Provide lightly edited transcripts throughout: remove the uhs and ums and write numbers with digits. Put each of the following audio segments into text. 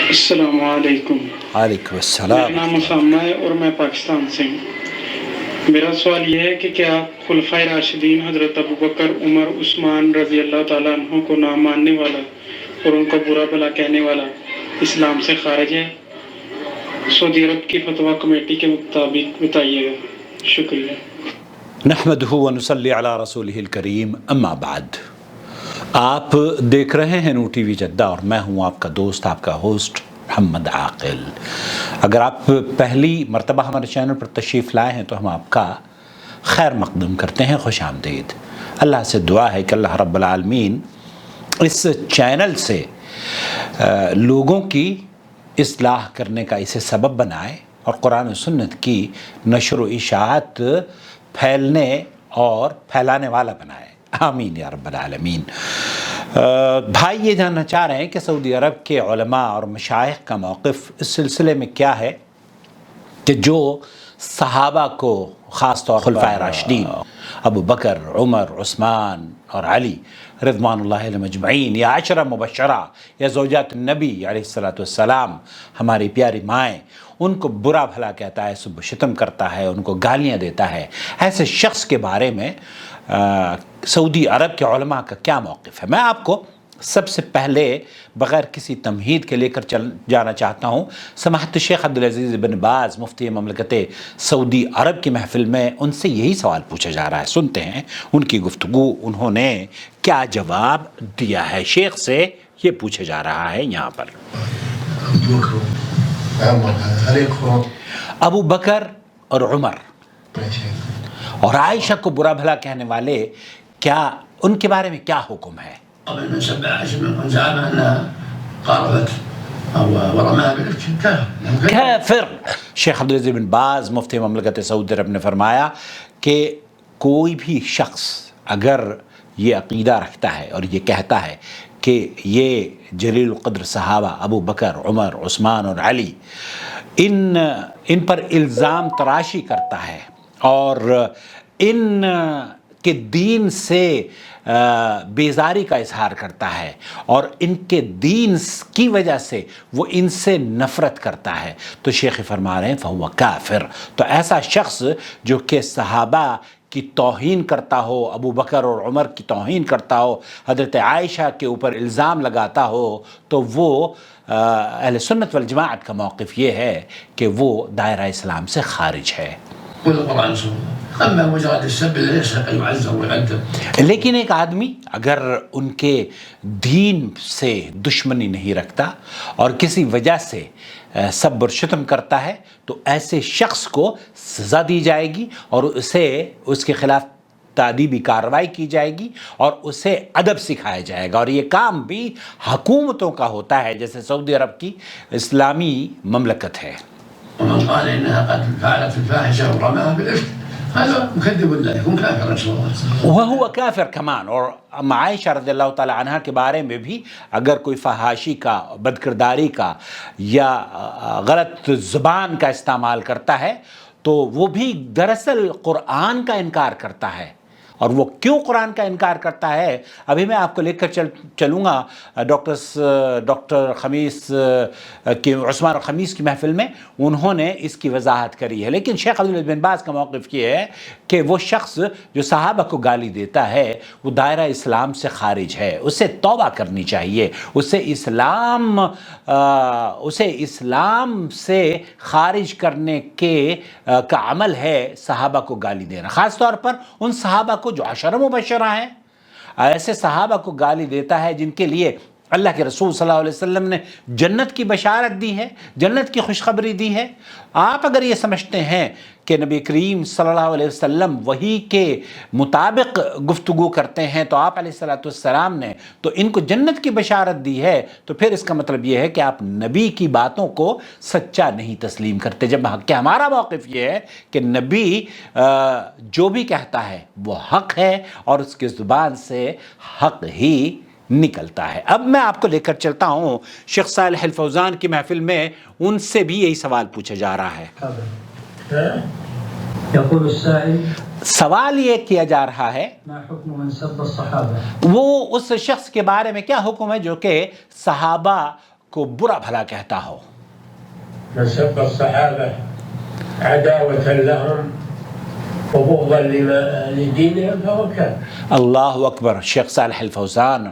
السلام علیکم۔ وعلیکم میرا السلام۔ نام اسامہ ہے اور میں پاکستان سے ہوں۔ میرا سوال یہ ہے کہ کیا خلفائے راشدین حضرت ابوبکر، عمر، عثمان رضی اللہ تعالیٰ عنہ کو نہ ماننے والا اور ان کو برا بھلا کہنے والا اسلام سے خارج ہے؟ سعودی عرب کی فتویٰ کمیٹی کے مطابق بتائیے گا، شکریہ۔ نحمدہ ونصلی علی رسولہ الکریم، اما بعد۔ آپ دیکھ رہے ہیں نور ٹی وی جدہ اور میں ہوں آپ کا دوست، آپ کا ہوسٹ محمد عاقل۔ اگر آپ پہلی مرتبہ ہمارے چینل پر تشریف لائے ہیں تو ہم آپ کا خیر مقدم کرتے ہیں، خوش آمدید۔ اللہ سے دعا ہے کہ اللہ رب العالمین اس چینل سے لوگوں کی اصلاح کرنے کا اسے سبب بنائے اور قرآن و سنت کی نشر و اشاعت پھیلنے اور پھیلانے والا بنائے، آمین یا رب العالمین۔ بھائی یہ جاننا چاہ رہے ہیں کہ سعودی عرب کے علماء اور مشائخ کا موقف اس سلسلے میں کیا ہے کہ جو صحابہ کو، خاص طور پر خلفائے راشدین ابو بکر، عمر، عثمان اور علی رضوان اللہ علیہم اجمعین، یا عشرہ مبشرہ، یا زوجات النبی علیہ السلام، ہماری پیاری مائیں، ان کو برا بھلا کہتا ہے، سب و شتم کرتا ہے، ان کو گالیاں دیتا ہے، ایسے شخص کے بارے میں سعودی عرب کے علماء کا کیا موقف ہے؟ میں آپ کو سب سے پہلے بغیر کسی تمہید کے لے کر جانا چاہتا ہوں سماحت شیخ عبدالعزیز بن باز مفتی مملکت سعودی عرب کی محفل میں۔ ان سے یہی سوال پوچھا جا رہا ہے، سنتے ہیں ان کی گفتگو، انہوں نے کیا جواب دیا ہے۔ شیخ سے یہ پوچھا جا رہا ہے یہاں پر، ابو بکر اور عمر اور عائشہ کو برا بھلا کہنے والے، کیا ان کے بارے میں کیا حکم ہے؟ قبل من سب عائشة من زعم أنها قاربت أو ورماها بالإفك کافر۔ شیخ عبدالعزیز بن باز مفتی مملکت سعودی عرب نے فرمایا کہ کوئی بھی شخص اگر یہ عقیدہ رکھتا ہے اور یہ کہتا ہے کہ یہ جلیل القدر صحابہ ابو بکر، عمر، عثمان اور علی ان پر الزام تراشی کرتا ہے اور ان کے دین سے بیزاری کا اظہار کرتا ہے اور ان کے دین کی وجہ سے وہ ان سے نفرت کرتا ہے، تو شیخ فرما رہے ہیں فہو کافر۔ تو ایسا شخص جو کہ صحابہ کی توہین کرتا ہو، ابو بکر اور عمر کی توہین کرتا ہو، حضرت عائشہ کے اوپر الزام لگاتا ہو، تو وہ اہل سنت والجماعت کا موقف یہ ہے کہ وہ دائرہ اسلام سے خارج ہے۔ لیکن ایک آدمی اگر ان کے دین سے دشمنی نہیں رکھتا اور کسی وجہ سے سب و شتم کرتا ہے تو ایسے شخص کو سزا دی جائے گی اور اسے اس کے خلاف تعدیبی کارروائی کی جائے گی اور اسے ادب سکھایا جائے گا، اور یہ کام بھی حکومتوں کا ہوتا ہے، جیسے سعودی عرب کی اسلامی مملکت ہے۔ ومن قال إنها قد فعلت الفاحشة ورماها بالإفك هذا مكذب لا يكون كافر نسأل الله۔ وهو کافر کمان۔ اور عائشہ رضی اللہ تعالی عنہ کے بارے میں بھی اگر کوئی فحاشی کا، بدکرداری کا یا غلط زبان کا استعمال کرتا ہے تو وہ بھی دراصل قرآن کا انکار کرتا ہے۔ اور وہ کیوں قرآن کا انکار کرتا ہے ابھی میں آپ کو لے کر چلوں گا ڈاکٹر خمیس کی، عثمان خمیس کی محفل میں انہوں نے اس کی وضاحت کری ہے۔ لیکن شیخ عبدالعزیز بن باز کا موقف یہ ہے کہ وہ شخص جو صحابہ کو گالی دیتا ہے وہ دائرہ اسلام سے خارج ہے، اسے توبہ کرنی چاہیے، اسے اسلام سے خارج کرنے کا عمل ہے صحابہ کو گالی دینا، خاص طور پر ان صحابہ کو جو عشرہ مبشرہ ہیں۔ ایسے صحابہ کو گالی دیتا ہے جن کے لیے اللہ کے رسول صلی اللہ علیہ وسلم نے جنت کی بشارت دی ہے، جنت کی خوشخبری دی ہے۔ آپ اگر یہ سمجھتے ہیں کہ نبی کریم صلی اللہ علیہ وسلم وحی کے مطابق گفتگو کرتے ہیں تو آپ علیہ السلام نے تو ان کو جنت کی بشارت دی ہے، تو پھر اس کا مطلب یہ ہے کہ آپ نبی کی باتوں کو سچا نہیں تسلیم کرتے، جب کہ ہمارا موقف یہ ہے کہ نبی جو بھی کہتا ہے وہ حق ہے اور اس کی زبان سے حق ہی نکلتا ہے۔ اب میں آپ کو لے کر چلتا ہوں شیخ صالح الفوزان کی محفل میں، ان سے بھی یہی سوال پوچھا جا رہا ہے۔ سوال یہ کیا جا رہا ہے من سب الصحابہ، وہ اس شخص کے بارے میں کیا حکم ہے جو کہ صحابہ کو برا بھلا کہتا ہو. من سب الصحابة عداوة لهم وبغضا لدينهم فهو كافر. اللہ اکبر. شیخ صالح الفوزان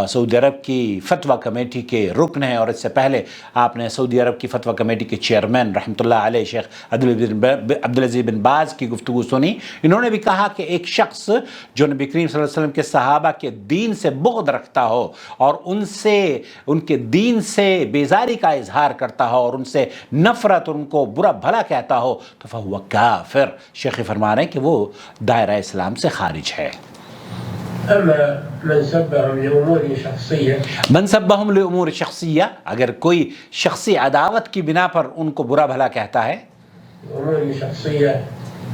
سعودی عرب کی فتویٰ کمیٹی کے رکن ہیں، اور اس سے پہلے آپ نے سعودی عرب کی فتویٰ کمیٹی کے چیئرمین رحمۃ اللہ علیہ شیخ عبدالعزیز بن باز کی گفتگو سنی. انہوں نے بھی کہا کہ ایک شخص جو نبی کریم صلی اللہ علیہ وسلم کے صحابہ کے دین سے بغض رکھتا ہو اور ان کے دین سے بیزاری کا اظہار کرتا ہو اور ان سے نفرت اور ان کو برا بھلا کہتا ہو تو فہو کافر. شیخ فرما رہے ہیں کہ وہ دائرہ اسلام سے خارج ہے. أما من سبهم لأمور شخصية من سبهم لأمور شخصیہ، اگر کوئی شخصی عداوت کی بنا پر ان کو برا بھلا کہتا ہے، أمور شخصية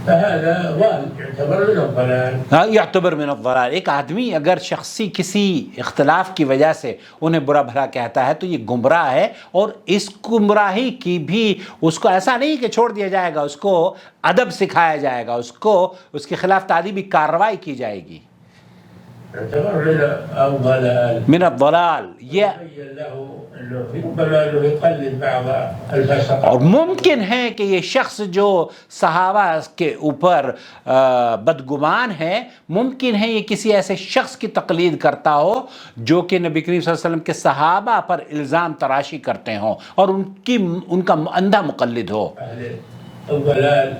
فهذا ضال يعتبر من الضلال. یعتبر من الضلال. ایک آدمی اگر شخصی کسی اختلاف کی وجہ سے انہیں برا بھلا کہتا ہے تو یہ گمراہ ہے، اور اس گمراہی کی بھی اس کو ایسا نہیں کہ چھوڑ دیا جائے گا، اس کو ادب سکھایا جائے گا، اس کے خلاف تعلیمی کارروائی کی جائے گی. يعتبر من الضلال. من الضلال. یہ يبين له أنه ربما أنه يقلد بعض الفسق. اور ممکن ہے کہ یہ شخص جو صحابہ کے اوپر بدگمان ہے، ممکن ہے یہ کسی ایسے شخص کی تقلید کرتا ہو جو کہ نبی کریم صلی اللہ علیہ وسلم کے صحابہ پر الزام تراشی کرتے ہوں اور ان کا اندھا مقلد ہو. أهل الضلال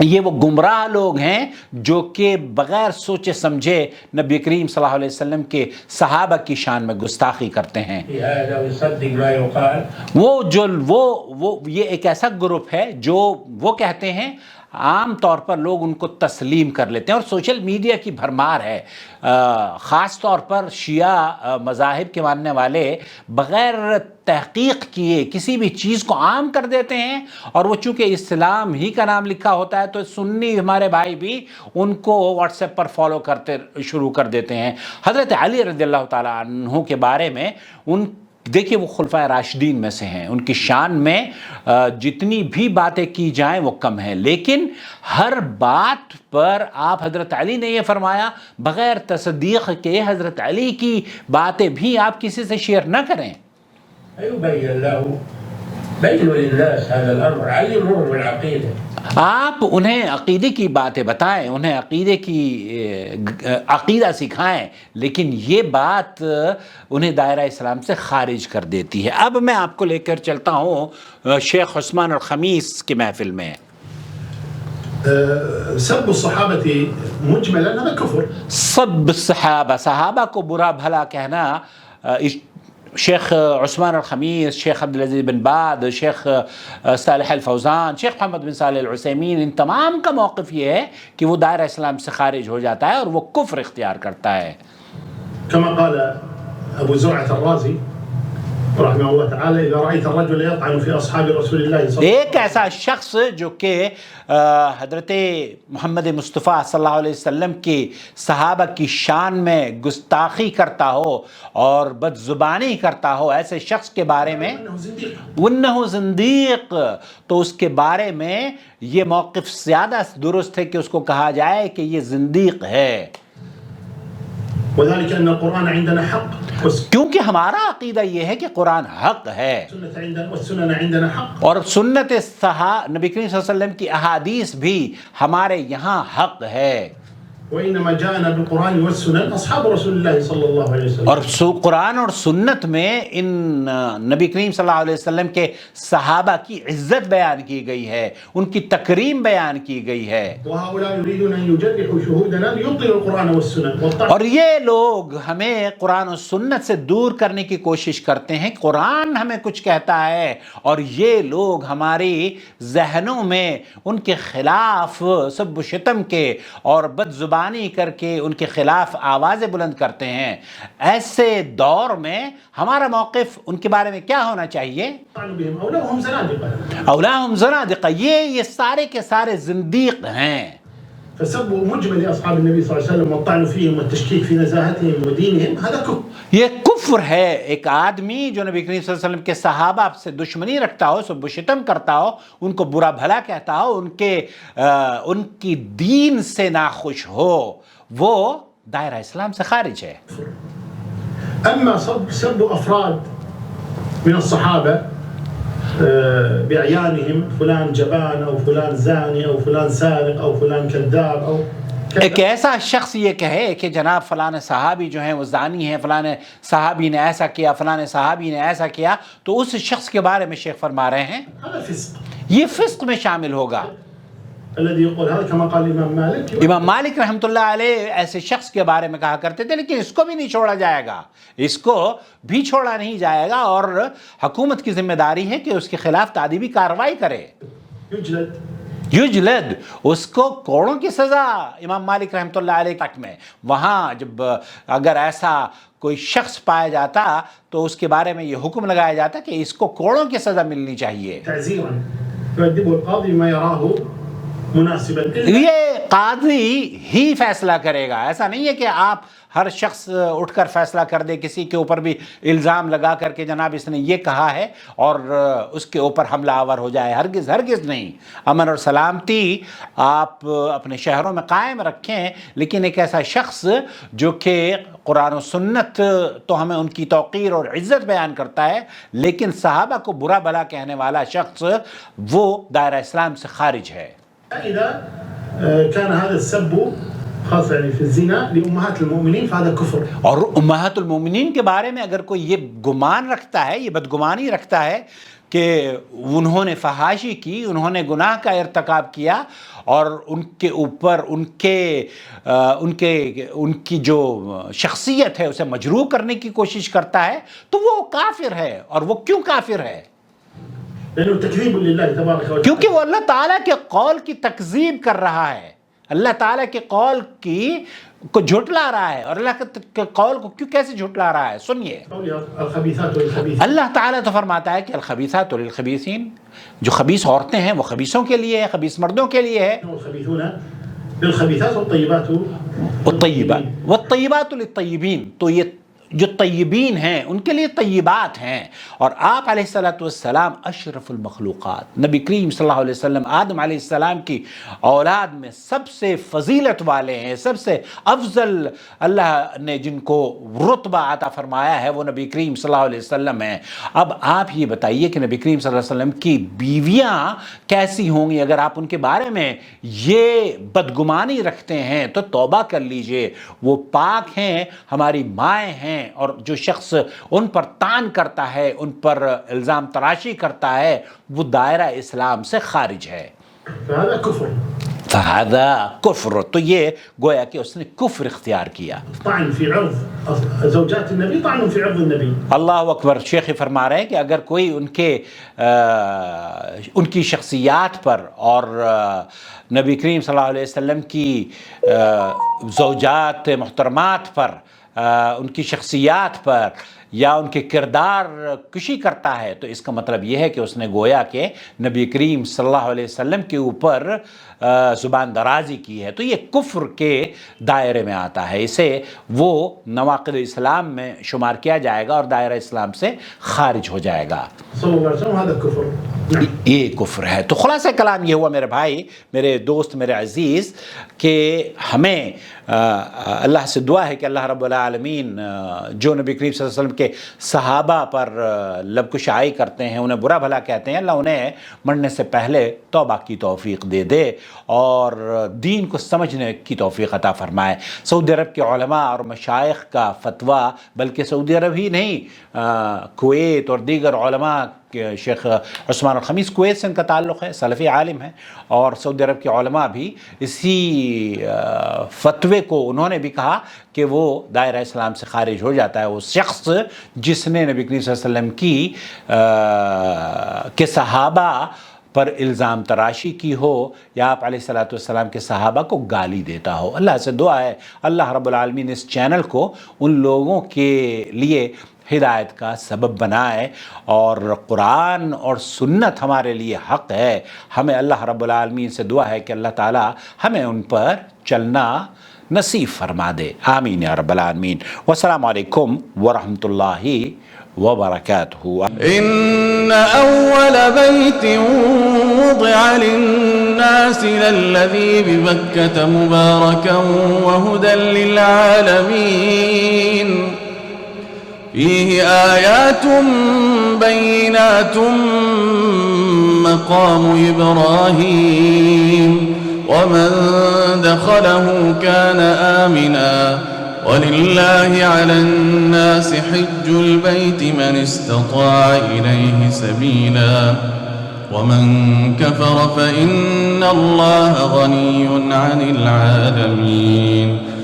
یہ وہ گمراہ لوگ ہیں جو کہ بغیر سوچے سمجھے نبی کریم صلی اللہ علیہ وسلم کے صحابہ کی شان میں گستاخی کرتے ہیں. في هذا ويصدق ما يقال. وہ یہ ایک ایسا گروپ ہے جو وہ کہتے ہیں، عام طور پر لوگ ان کو تسلیم کر لیتے ہیں، اور سوشل میڈیا کی بھرمار ہے. خاص طور پر شیعہ مذاہب کے ماننے والے بغیر تحقیق کیے کسی بھی چیز کو عام کر دیتے ہیں، اور وہ چونکہ اسلام ہی کا نام لکھا ہوتا ہے تو سنی ہمارے بھائی بھی ان کو واٹس ایپ پر فالو کرتے شروع کر دیتے ہیں. حضرت علی رضی اللہ تعالیٰ عنہ کے بارے میں دیکھیے وہ خلفائے راشدین میں سے ہیں، ان کی شان میں جتنی بھی باتیں کی جائیں وہ کم ہیں، لیکن ہر بات پر آپ حضرت علی نے یہ فرمایا بغیر تصدیق کے حضرت علی کی باتیں بھی آپ کسی سے شیئر نہ کریں. يبين له بينوا للناس هذا الأمر علموهم العقيدة. آپ انہیں عقیدے کی باتیں بتائیں، انہیں عقیدہ سکھائیں، لیکن یہ بات انہیں دائرہ اسلام سے خارج کر دیتی ہے. اب میں آپ کو لے کر چلتا ہوں شیخ عثمان الخمیس کی محفل میں. سب الصحابة مجملا هذا كفر. سب صحابہ کو برا بھلا کہنا، شیخ عثمان الخمیس، شیخ عبدالعزیز بن باز، شیخ صالح الفوزان، شیخ محمد بن صالح العثیمین، ان تمام کا موقف یہ ہے کہ وہ دائرہ اسلام سے خارج ہو جاتا ہے اور وہ کفر اختیار کرتا ہے. كما قال أبو زرعة الرازي رحمه الله تعالى إذا رأيت الرجل يطعن في أصحاب رسول الله صلى الله عليه وسلم. ایک ایسا شخص جو کہ حضرت محمد مصطفیٰ صلی اللہ علیہ وسلم کی صحابہ کی شان میں گستاخی کرتا ہو اور بد زبانی کرتا ہو، ایسے شخص کے بارے میں وَإِنَّهُ زندیق، تو اس کے بارے میں یہ موقف زیادہ درست ہے کہ اس کو کہا جائے کہ یہ زندیق ہے. وذلك أن القرآن عندنا حق کیونکہ ہمارا عقیدہ یہ ہے کہ قرآن حق ہے والسنن عندنا حق، اور سنت نبی کریم صلی اللہ علیہ وسلم کی احادیث بھی ہمارے یہاں حق ہے. وإنما جاءنا بالقرآن والسنن أصحاب رسول الله صلى الله عليه وسلم. اور قرآن اور سنت میں ان نبی کریم صلی اللہ علیہ وسلم کے صحابہ کی عزت بیان کی گئی ہے، ان کی تکریم بیان کی گئی ہے. وهؤلاء يريدون أن يجرحوا شهودنا ليبطلوا القرآن والسنن. اور یہ لوگ ہمیں قرآن و سنت سے دور کرنے کی کوشش کرتے ہیں. قرآن ہمیں کچھ کہتا ہے اور یہ لوگ ہماری ذہنوں میں ان کے خلاف سب و شتم کے اور بد زبانی کر کے ان کے خلاف آوازیں بلند کرتے ہیں. ایسے دور میں ہمارا موقف ان کے بارے میں کیا ہونا چاہیے؟ اولاہم زنادقہ، یہ سارے کے سارے زندیق ہیں. فسب مجمل اصحاب النبي صلى الله عليه وسلم والطعن فيهم والتشكيك في نزاهتهم ودينهم هذا كفر. یہ کفر ہے. ایک آدمی جو نبی کریم صلی اللہ علیہ وسلم کے صحابہ سے دشمنی رکھتا ہو، سب و شتم کرتا ہو، ان کو برا بھلا کہتا ہو، ان کی دین سے ناخوش ہو، وہ دائرہ اسلام سے خارج ہے. اما سب افراد من الصحابة بأعيانهم فلان جبان أو فلان زاني أو فلان سارق أو فلان كذاب أو ایک ایسا شخص یہ کہے کہ جناب فلاں صحابی جو ہیں وہ زانی ہیں، فلاں صحابی نے ایسا کیا، فلاں صحابی نے ایسا کیا، تو اس شخص کے بارے میں شیخ فرما رہے ہیں هذا فسق. یہ فسق میں شامل ہوگا. الذي يقول هذا كما قال الإمام مالك. امام مالک رحمۃ اللہ علیہ ایسے شخص کے بارے میں کہا کرتے تھے، لیکن اس کو بھی نہیں چھوڑا جائے گا، اس کو بھی چھوڑا نہیں جائے گا، اور حکومت کی ذمہ داری ہے کہ اس کے خلاف تعدیبی کارروائی کرے. یجلد، اس کو کوڑوں کی سزا امام مالک رحمۃ اللہ علیہ تک میں. وہاں جب اگر ایسا کوئی شخص پایا جاتا تو اس کے بارے میں یہ حکم لگایا جاتا کہ اس کو کوڑوں کی سزا ملنی چاہیے. تعزيرا يؤدبه القاضي ما يراه مناسبا. یہ قاضی ہی فیصلہ کرے گا، ایسا نہیں ہے کہ آپ ہر شخص اٹھ کر فیصلہ کر دے، کسی کے اوپر بھی الزام لگا کر کے جناب اس نے یہ کہا ہے اور اس کے اوپر حملہ آور ہو جائے. ہرگز ہرگز نہیں. امن اور سلامتی آپ اپنے شہروں میں قائم رکھیں، لیکن ایک ایسا شخص جو کہ قرآن و سنت تو ہمیں ان کی توقیر اور عزت بیان کرتا ہے، لیکن صحابہ کو برا بھلا کہنے والا شخص وہ دائرہ اسلام سے خارج ہے. إذا كان هذا السب خاصة يعني في الزنا لأمهات المؤمنين فهذا كفر. اور امہات المومنین کے بارے میں اگر کوئی یہ گمان رکھتا ہے، یہ بدگمانی رکھتا ہے کہ انہوں نے فحاشی کی، انہوں نے گناہ کا ارتکاب کیا اور ان کے اوپر ان کی جو شخصیت ہے اسے مجروح کرنے کی کوشش کرتا ہے، تو وہ کافر ہے. اور وہ کیوں کافر ہے؟ لأنه تكذيب لله تبارك وتعالى. کیونکہ وہ اللہ تعالیٰ کے قول کی تکذیب کر رہا ہے، اللہ تعالیٰ کے قول کو جھٹلا رہا ہے. اور اللہ کے قول کو کیسے جھٹلا رہا ہے؟ سنیے. الخبيثات والخبيثين. اللہ تعالیٰ تو فرماتا ہے کہ الخبیثات للخبیثین، جو خبیث عورتیں ہیں وہ خبیثوں کے لیے ہے، خبیث مردوں کے لیے ہے. والخبيثون للخبيثات والطيبات والطیبات للطیبین، تو یہ جو طیبین ہیں ان کے لیے طیبات ہیں. اور آپ علیہ الصلوۃ والسلام اشرف المخلوقات، نبی کریم صلی اللہ علیہ وسلم آدم علیہ السلام کی اولاد میں سب سے فضیلت والے ہیں، سب سے افضل اللہ نے جن کو رتبہ عطا فرمایا ہے وہ نبی کریم صلی اللہ علیہ وسلم ہیں. اب آپ یہ بتائیے کہ نبی کریم صلی اللہ علیہ وسلم کی بیویاں کیسی ہوں گی؟ اگر آپ ان کے بارے میں یہ بدگمانی رکھتے ہیں تو توبہ کر لیجئے. وہ پاک ہیں، ہماری مائیں ہیں، اور جو شخص ان پر طعن کرتا ہے، ان پر الزام تراشی کرتا ہے، وہ دائرہ اسلام سے خارج ہے. فهذا كفر. فہذا کفر، تو یہ گویا کہ اس نے کفر اختیار کیا. طعن في عرض زوجات النبي طعن في عرض النبي. اللہ اکبر. شیخ فرما رہے ہیں کہ اگر کوئی ان کی شخصیات پر اور نبی کریم صلی اللہ علیہ وسلم کی زوجات محترمات پر، ان کی شخصیات پر یا ان کے کردار کشی کرتا ہے، تو اس کا مطلب یہ ہے کہ اس نے گویا کہ نبی کریم صلی اللہ علیہ وسلم کے اوپر زبان درازی کی ہے. تو یہ کفر کے دائرے میں آتا ہے، اسے وہ نواقض اسلام میں شمار کیا جائے گا اور دائرہ اسلام سے خارج ہو جائے گا. صلی اللہ علیہ وسلم هذا كفر. یہ کفر ہے. تو خلاصہ کلام یہ ہوا میرے بھائی، میرے دوست، میرے عزیز، کہ ہمیں اللہ سے دعا ہے کہ اللہ رب العالمین جو نبی کریم صلی اللہ علیہ وسلم کے صحابہ پر لب کشائی کرتے ہیں، انہیں برا بھلا کہتے ہیں، اللہ انہیں مرنے سے پہلے توبہ کی توفیق دے دے اور دین کو سمجھنے کی توفیق عطا فرمائے. سعودی عرب کے علماء اور مشائخ کا فتویٰ، بلکہ سعودی عرب ہی نہیں، کویت اور دیگر علماء، شیخ عثمان الخمیس کویت سے ان کا تعلق ہے، سلفی عالم ہیں، اور سعودی عرب کے علماء بھی اسی فتوے کو انہوں نے بھی کہا کہ وہ دائرہ اسلام سے خارج ہو جاتا ہے وہ شخص جس نے نبی کریم صلی اللہ علیہ وسلم کے صحابہ پر الزام تراشی کی ہو یا آپ علیہ الصلوۃ والسلام کے صحابہ کو گالی دیتا ہو. اللہ سے دعا ہے اللہ رب العالمین اس چینل کو ان لوگوں کے لیے ہدایت کا سبب بنائے، اور قرآن اور سنت ہمارے لیے حق ہے. ہمیں اللہ رب العالمین سے دعا ہے کہ اللہ تعالی ہمیں ان پر چلنا نصیب فرما دے. آمین یا رب العالمین. والسلام علیکم ورحمۃ اللہ وبرکاتہ. إن أول بيت وضع للناس للذي ببكة مباركا وهدى للعالمين فيه آيات بينات مقام إبراهيم ومن دخله كان آمنا ولله على الناس حج البيت من استطاع إليه سبيلا ومن كفر فإن الله غني عن العالمين